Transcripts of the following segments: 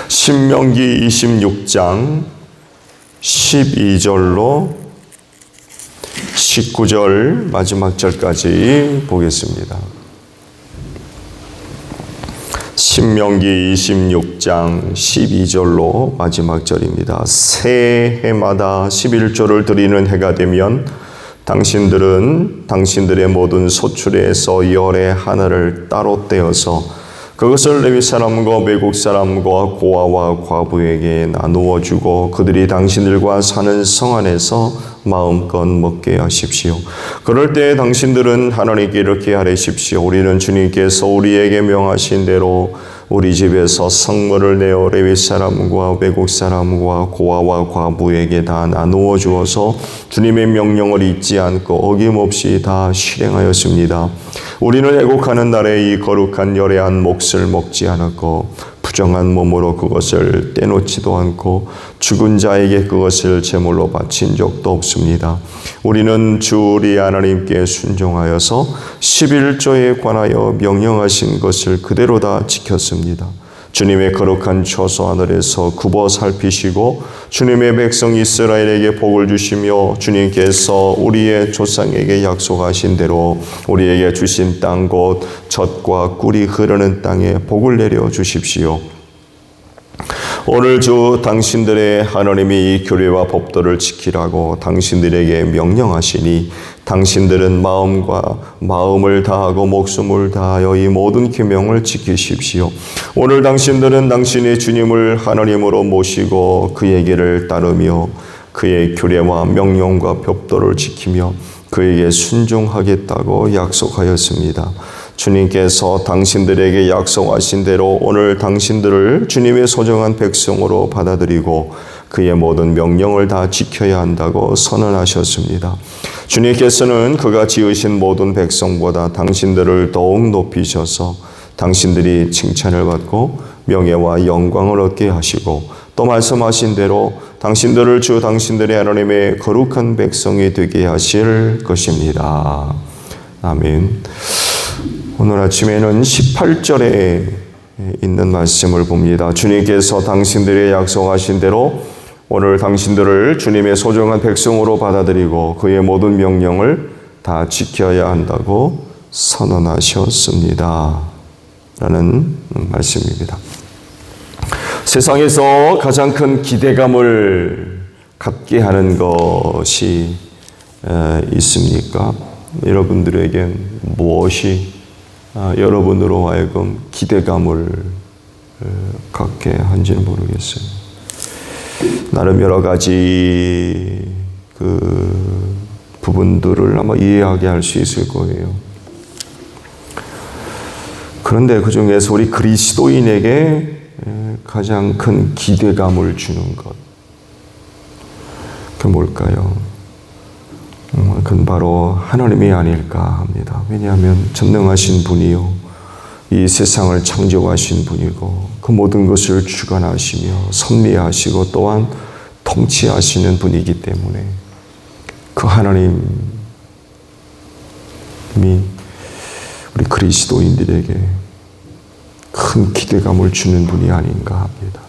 신명기 26장 12절로 19절 마지막 절까지 보겠습니다. 신명기 26장 12절로 마지막 절입니다. 새 해마다 11조를 드리는 해가 되면 당신들은 당신들의 모든 소출에서 열의 하나를 따로 떼어서 그것을 레위 사람과 외국 사람과 고아와 과부에게 나누어 주고 그들이 당신들과 사는 성 안에서 마음껏 먹게 하십시오. 그럴 때 당신들은 하나님께 이렇게 아뢰십시오. 우리는 주님께서 우리에게 명하신 대로 우리 집에서 성물을 내어 레위 사람과 외국 사람과 고아와 과부에게 다 나누어 주어서 주님의 명령을 잊지 않고 어김없이 다 실행하였습니다. 우리는 애곡하는 날에 이 거룩한 열애한 몫을 먹지 않았고 부정한 몸으로 그것을 떼놓지도 않고 죽은 자에게 그것을 제물로 바친 적도 없습니다. 우리는 주 우리 하나님께 순종하여서 11조에 관하여 명령하신 것을 그대로 다 지켰습니다. 주님의 거룩한 처소 하늘에서 굽어 살피시고 주님의 백성 이스라엘에게 복을 주시며 주님께서 우리의 조상에게 약속하신 대로 우리에게 주신 땅 곧 젖과 꿀이 흐르는 땅에 복을 내려 주십시오. 오늘 주 당신들의 하나님이 이 규례와 법도를 지키라고 당신들에게 명령하시니 당신들은 마음을 다하고 목숨을 다하여 이 모든 계명을 지키십시오. 오늘 당신들은 당신의 주님을 하나님으로 모시고 그의 길을 따르며 그의 규례와 명령과 법도를 지키며 그에게 순종하겠다고 약속하였습니다. 주님께서 당신들에게 약속하신 대로 오늘 당신들을 주님의 소중한 백성으로 받아들이고 그의 모든 명령을 다 지켜야 한다고 선언하셨습니다. 주님께서는 그가 지으신 모든 백성보다 당신들을 더욱 높이셔서 당신들이 칭찬을 받고 명예와 영광을 얻게 하시고 또 말씀하신 대로 당신들을 주 당신들의 하나님의 거룩한 백성이 되게 하실 것입니다. 아멘. 오늘 아침에는 18절에 있는 말씀을 봅니다. 주님께서 당신들의 약속하신 대로 오늘 당신들을 주님의 소중한 백성으로 받아들이고 그의 모든 명령을 다 지켜야 한다고 선언하셨습니다. 라는 말씀입니다. 세상에서 가장 큰 기대감을 갖게 하는 것이 있습니까? 여러분들에겐 무엇이 여러분으로 하여금 기대감을 갖게 한지는 모르겠어요. 나름 여러 가지 그 부분들을 아마 이해하게 할 수 있을 거예요. 그런데 그 중에서 우리 그리스도인에게 가장 큰 기대감을 주는 것, 그게 뭘까요? 그건 바로 하나님이 아닐까 합니다. 왜냐하면 전능하신 분이요, 이 세상을 창조하신 분이고 그 모든 것을 주관하시며 섭리하시고 또한 통치하시는 분이기 때문에 그 하나님이 우리 그리스도인들에게 큰 기대감을 주는 분이 아닌가 합니다.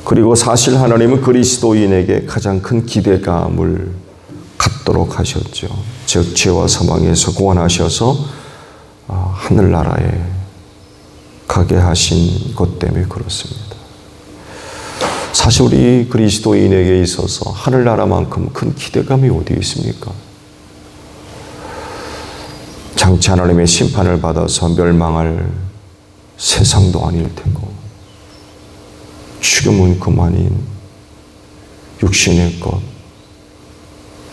그리고 사실 하나님은 그리스도인에게 가장 큰 기대감을 갖도록 하셨죠. 즉 죄와 사망에서 구원하셔서 하늘나라에 가게 하신 것 때문에 그렇습니다. 사실 우리 그리스도인에게 있어서 하늘나라만큼 큰 기대감이 어디 있습니까? 장차 하나님의 심판을 받아서 멸망할 세상도 아닐 테고 죽음은 그만인 육신의 것,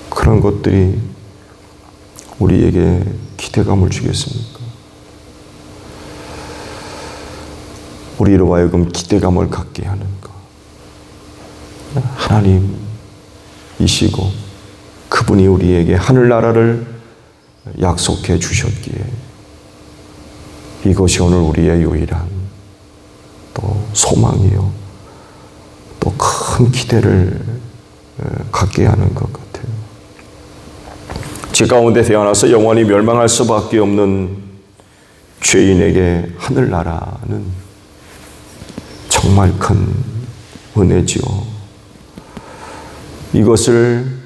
그런 것들이 우리에게 기대감을 주겠습니까? 우리로 하여금 기대감을 갖게 하는 것, 하나님이시고 그분이 우리에게 하늘나라를 약속해 주셨기에 이것이 오늘 우리의 유일한 또 소망이요, 또 큰 기대를 갖게 하는 것 같아요. 죄 가운데 태어나서 영원히 멸망할 수밖에 없는 죄인에게 하늘나라는 정말 큰 은혜지요. 이것을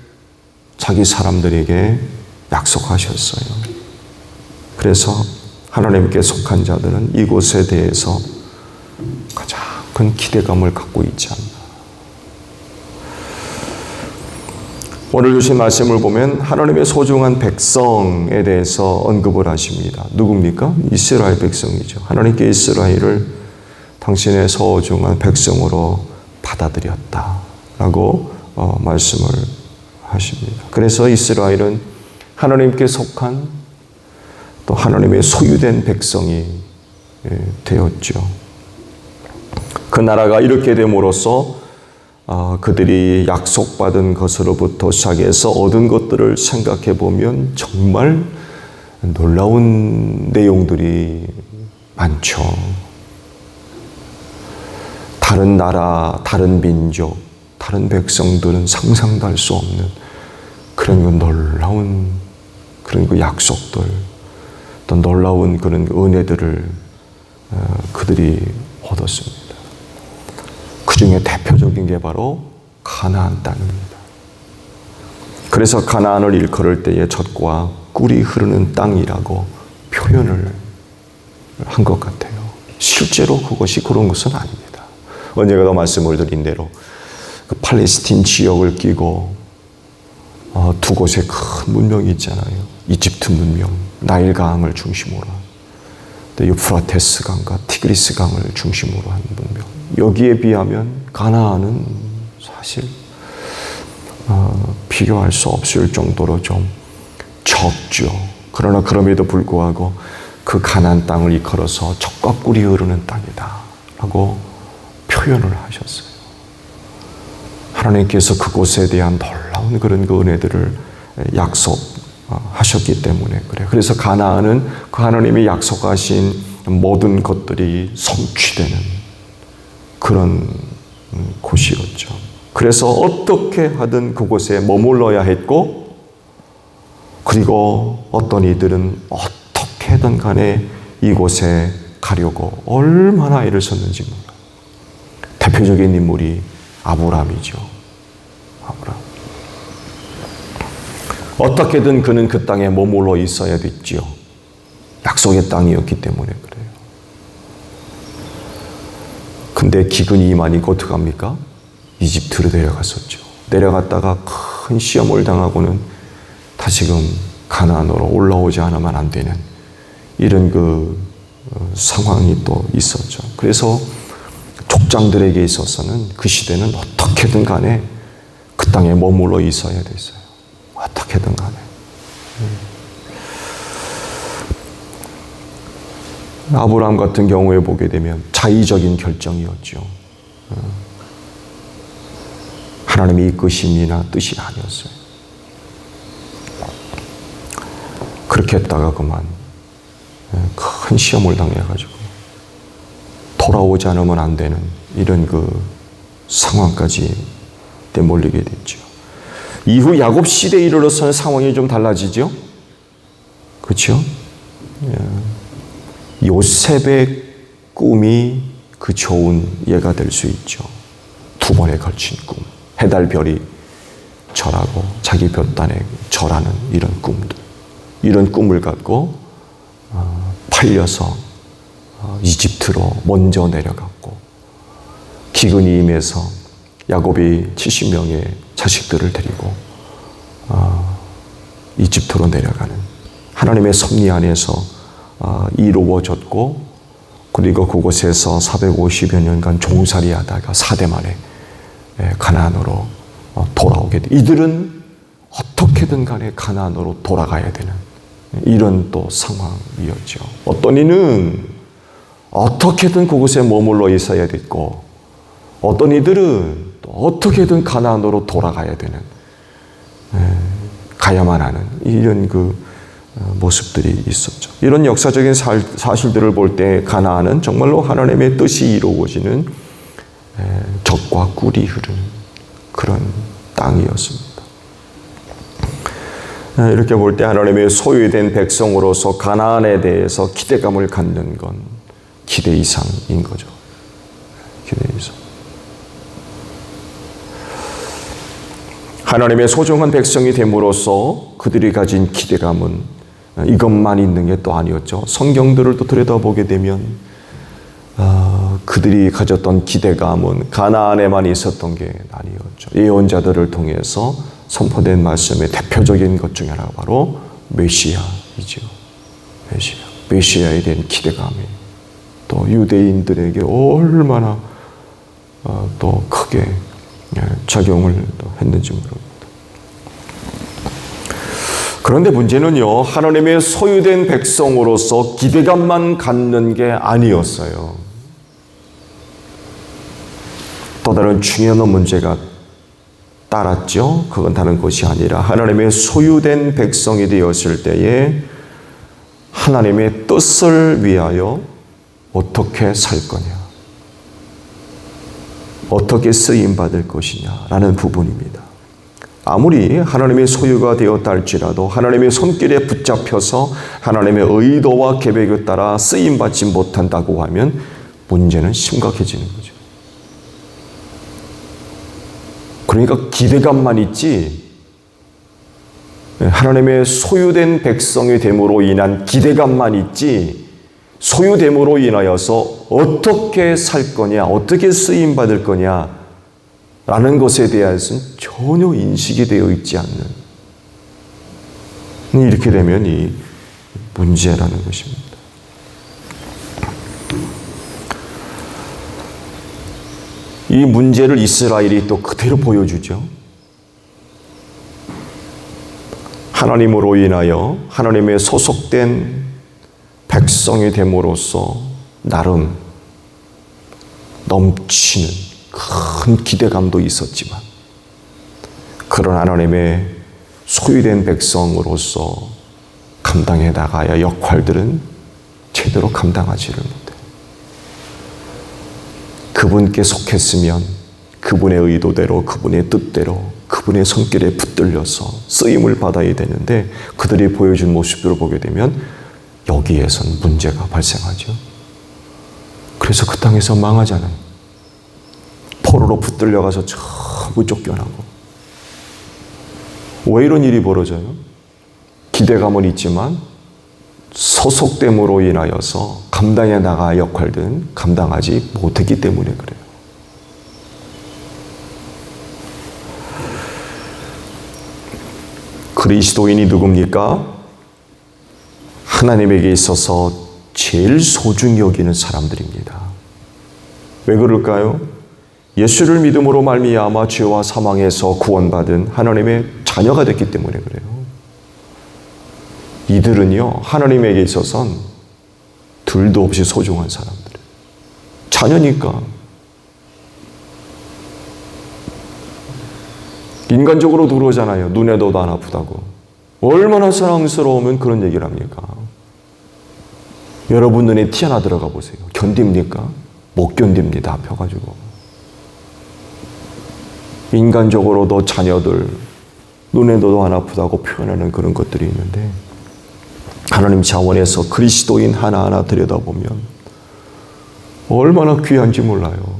자기 사람들에게 약속하셨어요. 그래서 하나님께 속한 자들은 이곳에 대해서 가장 큰 기대감을 갖고 있지 않나. 오늘 주신 말씀을 보면 하나님의 소중한 백성에 대해서 언급을 하십니다. 누굽니까? 이스라엘 백성이죠. 하나님께 이스라엘을 당신의 소중한 백성으로 받아들였다라고 말씀을 하십니다. 그래서 이스라엘은 하나님께 속한 또 하나님의 소유된 백성이 되었죠. 그 나라가 이렇게 됨으로써 그들이 약속받은 것으로부터 시작해서 얻은 것들을 생각해 보면 정말 놀라운 내용들이 많죠. 다른 나라, 다른 민족, 다른 백성들은 상상도 할 수 없는 그런 놀라운 그런 그 약속들, 또 놀라운 그런 은혜들을 그들이 얻었습니다. 그 중에 대표적인 게 바로 가나안 땅입니다. 그래서 가나안을 일컬을 때에 젖과 꿀이 흐르는 땅이라고 표현을 한 것 같아요. 실제로 그것이 그런 것은 아닙니다. 언젠가도 말씀을 드린 대로 그 팔레스틴 지역을 끼고 두 곳의 큰 문명이 있잖아요. 이집트 문명, 나일 강을 중심으로 한, 또 유프라테스 강과 티그리스 강을 중심으로 한 문명. 여기에 비하면 가나안은 사실 비교할 수 없을 정도로 좀 적죠. 그러나 그럼에도 불구하고 그 가나안 땅을 일컬어서 젖과 꿀이 흐르는 땅이다 라고 표현을 하셨어요. 하나님께서 그곳에 대한 놀라운 그런 그 은혜들을 약속하셨기 때문에 그래요. 그래서 가나안은 그 하나님이 약속하신 모든 것들이 성취되는 그런 곳이었죠. 그래서 어떻게 하든 그곳에 머물러야 했고, 그리고 어떤 이들은 어떻게든 간에 이곳에 가려고 얼마나 애를 썼는지 몰라요. 대표적인 인물이 아브라함이죠. 아브라함. 어떻게든 그는 그 땅에 머물러 있어야 됐지요. 약속의 땅이었기 때문에 그래요. 근데 기근이 임하니까 어떡합니까? 이집트로 내려갔었죠. 내려갔다가 큰 시험을 당하고는 다시금 가나안으로 올라오지 않으면 안 되는 이런 그 상황이 또 있었죠. 그래서 족장들에게 있어서는 그 시대는 어떻게든 간에 그 땅에 머물러 있어야 됐어요. 어떻게든 간에. 아브라함 같은 경우에 보게 되면 자의적인 결정이었죠. 하나님의 이끄심이나 뜻이 아니었어요. 그렇게 했다가 그만 큰 시험을 당해가지고 돌아오지 않으면 안 되는 이런 그 상황까지 내몰리게 됐죠. 이후 야곱 시대에 이르러서는 상황이 좀 달라지죠. 그렇죠? 요셉의 꿈이 그 좋은 예가 될 수 있죠. 두 번에 걸친 꿈. 해달별이 절하고 자기 볕단에 절하는 이런 꿈들. 이런 꿈을 갖고 팔려서 이집트로 먼저 내려갔고, 기근이 임해서 야곱이 70명의 자식들을 데리고 이집트로 내려가는 하나님의 섭리 안에서 이루어졌고, 그리고 그곳에서 450여 년간 종살이 하다가 4대 만에 가나안으로 돌아오게 돼. 이들은 어떻게든 간에 가나안으로 돌아가야 되는 이런 또 상황이었죠. 어떤 이는 어떻게든 그곳에 머물러 있어야 됐고, 어떤 이들은 또 어떻게든 가나안으로 돌아가야 되는, 가야만 하는 이런 그 모습들이 있었죠. 이런 역사적인 사실들을 볼 때 가나안은 정말로 하나님의 뜻이 이루어지는 젖과 꿀이 흐르는 그런 땅이었습니다. 이렇게 볼 때 하나님의 소유된 백성으로서 가나안에 대해서 기대감을 갖는 건 기대 이상인 거죠. 기대 이상. 하나님의 소중한 백성이 됨으로써 그들이 가진 기대감은 이것만 있는 게 또 아니었죠. 성경들을 또 들여다보게 되면 그들이 가졌던 기대감은 가나안에만 있었던 게 아니었죠. 예언자들을 통해서 선포된 말씀의 대표적인 것 중에 하나가 바로 메시아이죠. 메시아에 대한 기대감이 또 유대인들에게 얼마나 또 크게 작용을 했는지 모릅니다. 그런데 문제는요, 하나님의 소유된 백성으로서 기대감만 갖는 게 아니었어요. 또 다른 중요한 문제가 따랐죠. 그건 다른 것이 아니라 하나님의 소유된 백성이 되었을 때에 하나님의 뜻을 위하여 어떻게 살 거냐, 어떻게 쓰임받을 것이냐라는 부분입니다. 아무리 하나님의 소유가 되었다 할지라도 하나님의 손길에 붙잡혀서 하나님의 의도와 계획에 따라 쓰임받지 못한다고 하면 문제는 심각해지는 거죠. 그러니까 기대감만 있지, 하나님의 소유된 백성이 됨으로 인한 기대감만 있지, 소유됨으로 인하여서 어떻게 살 거냐, 어떻게 쓰임받을 거냐 라는 것에 대해서는 전혀 인식이 되어 있지 않는, 이렇게 되면 이 문제라는 것입니다. 이 문제를 이스라엘이 또 그대로 보여주죠. 하나님으로 인하여 하나님의 소속된 백성이 됨으로써 나름 넘치는 큰 기대감도 있었지만, 그런 하나님의 소유된 백성으로서 감당해 나가야 할 역할들은 제대로 감당하지를 못해요. 그분께 속했으면 그분의 의도대로, 그분의 뜻대로, 그분의 손길에 붙들려서 쓰임을 받아야 되는데, 그들이 보여준 모습들을 보게 되면 여기에선 문제가 발생하죠. 그래서 그 땅에서 망하잖아요. 포로로 붙들려가서 전부 쫓겨나고. 왜 이런 일이 벌어져요? 기대감은 있지만 소속됨으로 인하여서 감당해 나갈 역할들은 감당하지 못했기 때문에 그래요. 그리스도인이 누굽니까? 하나님에게 있어서 제일 소중히 여기는 사람들입니다. 왜 그럴까요? 예수를 믿음으로 말미암아 죄와 사망에서 구원받은 하나님의 자녀가 됐기 때문에 그래요. 이들은요, 하나님에게 있어서는 둘도 없이 소중한 사람들이에요. 자녀니까. 인간적으로 그러잖아요. 눈에도 안 아프다고. 얼마나 사랑스러우면 그런 얘기를 합니까? 여러분 눈에 티 하나 들어가 보세요. 견딥니까? 못 견딥니다. 아파가지고. 인간적으로도 자녀들 눈에도 안 아프다고 표현하는 그런 것들이 있는데, 하나님 차원에서 그리스도인 하나하나 들여다보면 얼마나 귀한지 몰라요.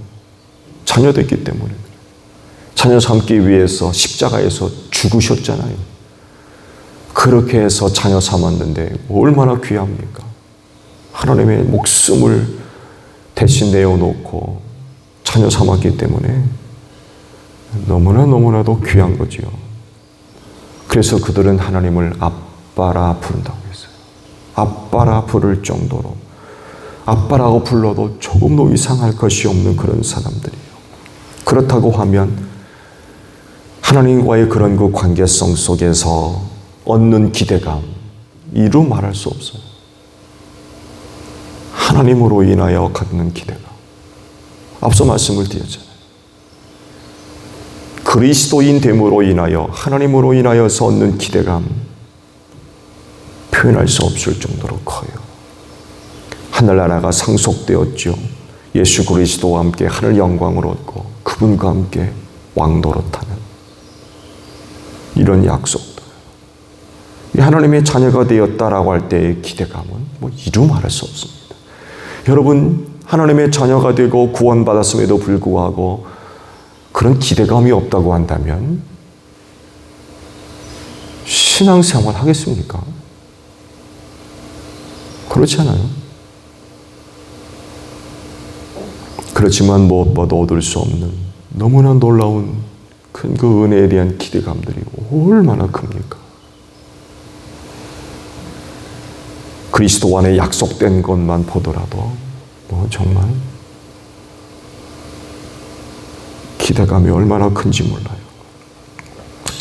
자녀 됐기 때문에. 자녀 삼기 위해서 십자가에서 죽으셨잖아요. 그렇게 해서 자녀 삼았는데 얼마나 귀합니까? 하나님의 목숨을 대신 내어놓고 자녀 삼았기 때문에 너무나도 귀한 거지요. 그래서 그들은 하나님을 아빠라 부른다고 했어요. 아빠라 부를 정도로, 아빠라고 불러도 조금도 이상할 것이 없는 그런 사람들이에요. 그렇다고 하면 하나님과의 그런 그 관계성 속에서 얻는 기대감, 이루 말할 수 없어요. 하나님으로 인하여 갖는 기대감. 앞서 말씀을 드렸잖아요. 그리스도인 됨으로 인하여, 하나님으로 인하여서 얻는 기대감, 표현할 수 없을 정도로 커요. 하늘나라가 상속되었죠. 예수 그리스도와 함께 하늘 영광을 얻고 그분과 함께 왕노릇하는 이런 약속들. 하나님의 자녀가 되었다라고 할 때의 기대감은 뭐 이루 말할 수 없습니다. 여러분, 하나님의 자녀가 되고 구원받았음에도 불구하고 그런 기대감이 없다고 한다면 신앙생활 하겠습니까? 그렇지 않아요? 그렇지만 무엇보다도 얻을 수 없는 너무나 놀라운 큰 그 은혜에 대한 기대감들이 얼마나 큽니까? 그리스도 안에 약속된 것만 보더라도 뭐 정말 기대감이 얼마나 큰지 몰라요.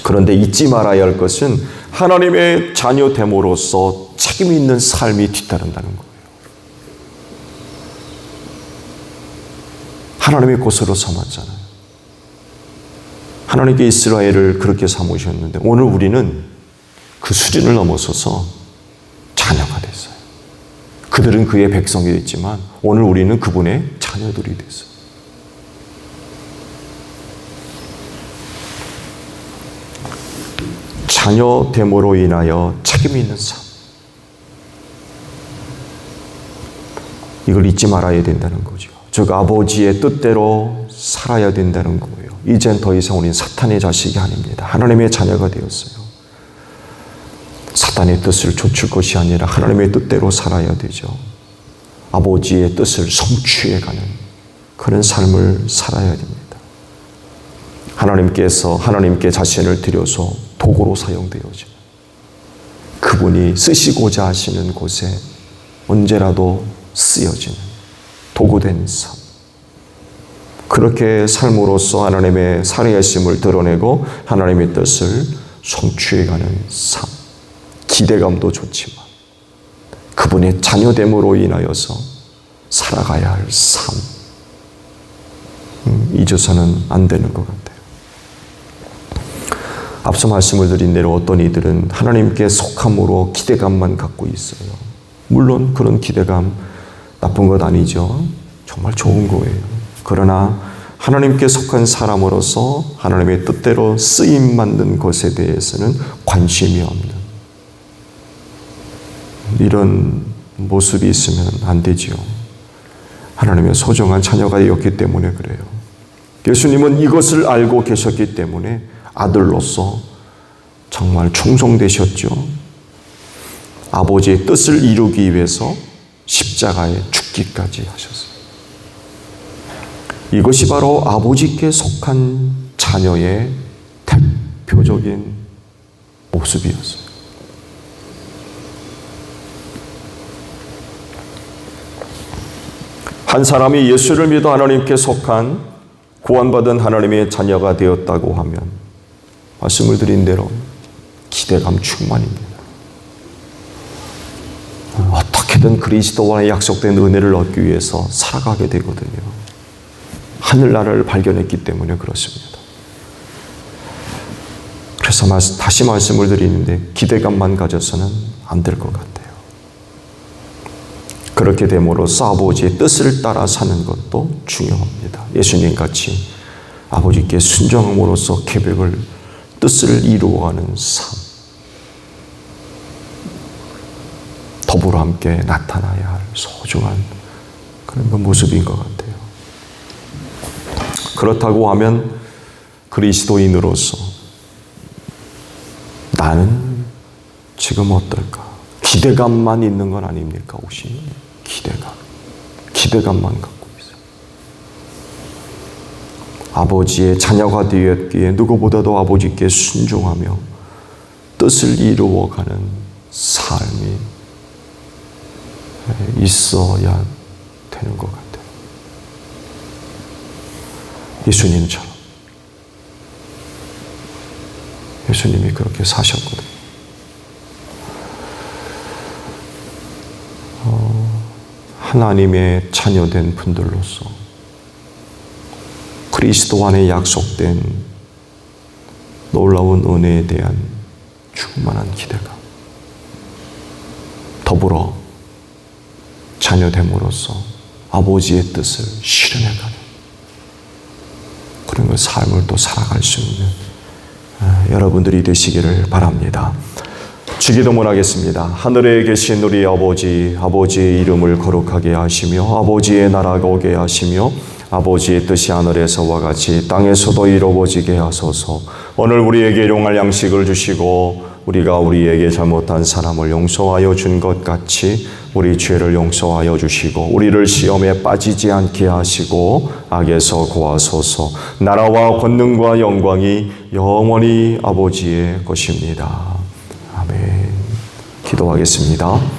그런데 잊지 말아야 할 것은 하나님의 자녀됨으로써 책임 있는 삶이 뒤따른다는 거예요. 하나님의 것으로 삼았잖아요. 하나님께 이스라엘을 그렇게 삼으셨는데 오늘 우리는 그 수준을 넘어서서 자녀가 됐어요. 그들은 그의 백성이 됐지만 오늘 우리는 그분의 자녀들이 됐어요. 자녀됨으로 인하여 책임 있는 삶. 이걸 잊지 말아야 된다는 거죠. 즉 아버지의 뜻대로 살아야 된다는 거예요. 이젠 더 이상 우리는 사탄의 자식이 아닙니다. 하나님의 자녀가 되었어요. 사탄의 뜻을 좇을 것이 아니라 하나님의 뜻대로 살아야 되죠. 아버지의 뜻을 성취해가는 그런 삶을 살아야 됩니다. 하나님께서 하나님께 자신을 드려서 도구로 사용되어지는 그분이 쓰시고자 하시는 곳에 언제라도 쓰여지는 도구된 삶. 그렇게 삶으로써 하나님의 살아계심을 드러내고 하나님의 뜻을 성취해가는 삶. 기대감도 좋지만 그분의 자녀됨으로 인하여서 살아가야 할 삶. 잊어서는 안 되는 것 같아요. 앞서 말씀을 드린 대로 어떤 이들은 하나님께 속함으로 기대감만 갖고 있어요. 물론 그런 기대감 나쁜 것 아니죠. 정말 좋은 거예요. 그러나 하나님께 속한 사람으로서 하나님의 뜻대로 쓰임받는 것에 대해서는 관심이 없는 이런 모습이 있으면 안 되지요. 하나님의 소중한 자녀가 되었기 때문에 그래요. 예수님은 이것을 알고 계셨기 때문에 아들로서 정말 충성되셨죠. 아버지의 뜻을 이루기 위해서 십자가에 죽기까지 하셨어요. 이것이 바로 아버지께 속한 자녀의 대표적인 모습이었어요. 한 사람이 예수를 믿어 하나님께 속한 구원받은 하나님의 자녀가 되었다고 하면 말씀을 드린 대로 기대감 충만입니다. 어떻게든 그리스도와의 약속된 은혜를 얻기 위해서 살아가게 되거든요. 하늘나라를 발견했기 때문에 그렇습니다. 그래서 다시 말씀을 드리는데 기대감만 가져서는 안 될 것 같아요. 그렇게 됨으로써 아버지의 뜻을 따라 사는 것도 중요합니다. 예수님 같이 아버지께 순종함으로써 계획을 뜻을 이루어가는 삶. 더불어 함께 나타나야 할 소중한 그런 모습인 것 같아요. 그렇다고 하면 그리스도인으로서 나는 지금 어떨까? 기대감만 있는 건 아닙니까? 혹시 기대감만 갖고 있어요. 아버지의 자녀가 되었기에 누구보다도 아버지께 순종하며 뜻을 이루어가는 삶이 있어야 되는 것 같아요. 예수님처럼. 예수님이 그렇게 사셨거든요. 하나님의 자녀된 분들로서 그리스도 안에 약속된 놀라운 은혜에 대한 충만한 기대감, 더불어 자녀됨으로써 아버지의 뜻을 실현해가는 그런 삶을 또 살아갈 수 있는 여러분들이 되시기를 바랍니다. 주기도문 하겠습니다. 하늘에 계신 우리 아버지, 아버지의 이름을 거룩하게 하시며 아버지의 나라가 오게 하시며 아버지의 뜻이 하늘에서와 같이 땅에서도 이루어지게 하소서. 오늘 우리에게 일용할 양식을 주시고 우리가 우리에게 잘못한 사람을 용서하여 준 것 같이 우리 죄를 용서하여 주시고 우리를 시험에 빠지지 않게 하시고 악에서 구하소서. 나라와 권능과 영광이 영원히 아버지의 것입니다. 아멘. 기도하겠습니다.